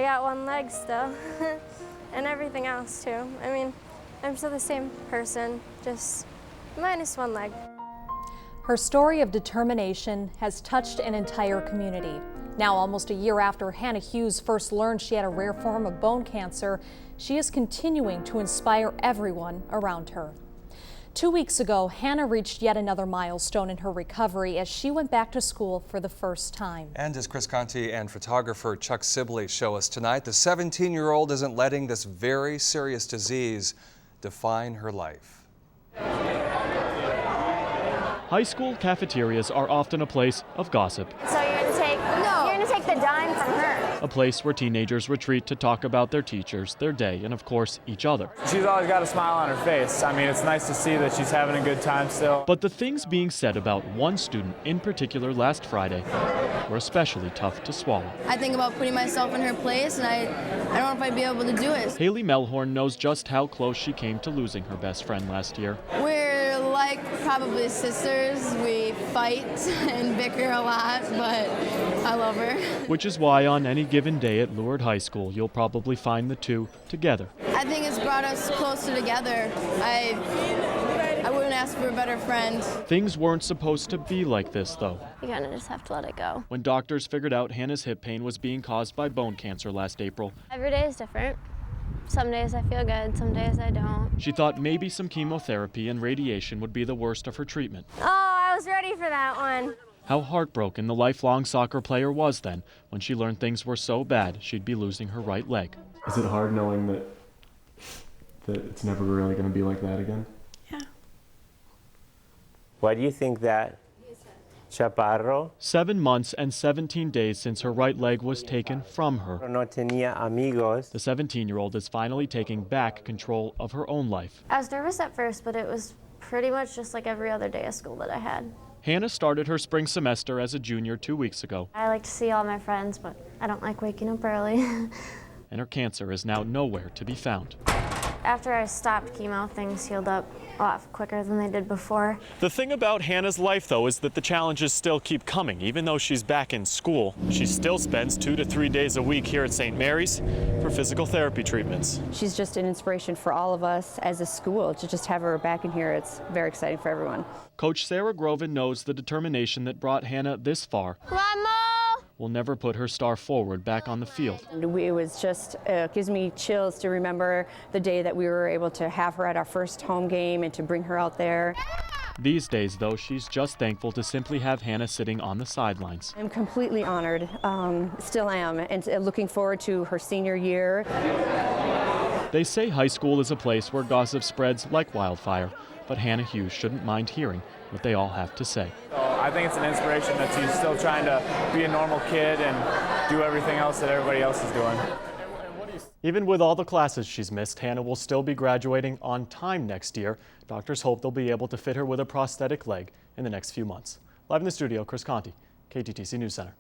got one leg still, and everything else too. I mean, I'm still the same person, just minus one leg. Her story of determination has touched an entire community. Now, almost a year after Hanna Hughes first learned she had a rare form of bone cancer, she is continuing to inspire everyone around her. 2 weeks ago, Hanna reached yet another milestone in her recovery as she went back to school for the first time. And as Chris Conte and photographer Chuck Sibley show us tonight, the 17-year-old isn't letting this very serious disease define her life. High school cafeterias are often a place of gossip. So you're gonna take the dime from her. A place where teenagers retreat to talk about their teachers, their day, and of course, each other. She's always got a smile on her face. I mean, it's nice to see that she's having a good time still. But the things being said about one student in particular last Friday were especially tough to swallow. I think about putting myself in her place, and I don't know if I'd be able to do it. Hayley Melhorn knows just how close she came to losing her best friend last year. We're like probably sisters. We fight and bicker a lot, but I love her. Which is why on any given day at Lourdes High School, you'll probably find the two together. I think it's brought us closer together. I wouldn't ask for a better friend. Things weren't supposed to be like this, though. You kind of just have to let it go. When doctors figured out Hannah's hip pain was being caused by bone cancer last April, Every day is different. Some days I feel good, some days I don't. she thought maybe some chemotherapy and radiation would be the worst of her treatment. Oh, I was ready for that one. How heartbroken the lifelong soccer player was then when she learned things were so bad she'd be losing her right leg. Is it hard knowing that it's never really going to be like that again? Yeah. Why do you think that? Chaparro 7 months and 17 days since her right leg was taken from her. no tenía amigos. The 17-year-old is finally taking back control of her own life. I was nervous at first, but it was pretty much just like every other day of school that I had. Hannah started her spring semester as a junior 2 weeks ago, I like to see all my friends, but I don't like waking up early. and her cancer is now nowhere to be found. After I stopped chemo, things healed up a lot quicker than they did before. The thing about Hannah's life, though, is that the challenges still keep coming. Even though she's back in school, she still spends 2 to 3 days a week here at St. Mary's for physical therapy treatments. She's just an inspiration for all of us as a school. To just have her back in here, it's very exciting for everyone. Coach Sarah Groven knows the determination that brought Hanna this far will never put her star forward back on the field. It was just, gives me chills to remember the day that we were able to have her at our first home game and to bring her out there. These days, though, she's just thankful to simply have Hanna sitting on the sidelines. I'm completely honored, still am, and looking forward to her senior year. They say high school is a place where gossip spreads like wildfire, but Hanna Hughes shouldn't mind hearing what they all have to say. I think it's an inspiration that she's still trying to be a normal kid and do everything else that everybody else is doing. Even with all the classes she's missed, Hanna will still be graduating on time next year. Doctors hope they'll be able to fit her with a prosthetic leg in the next few months. Live in the studio, Chris Conte, KTTC News Center.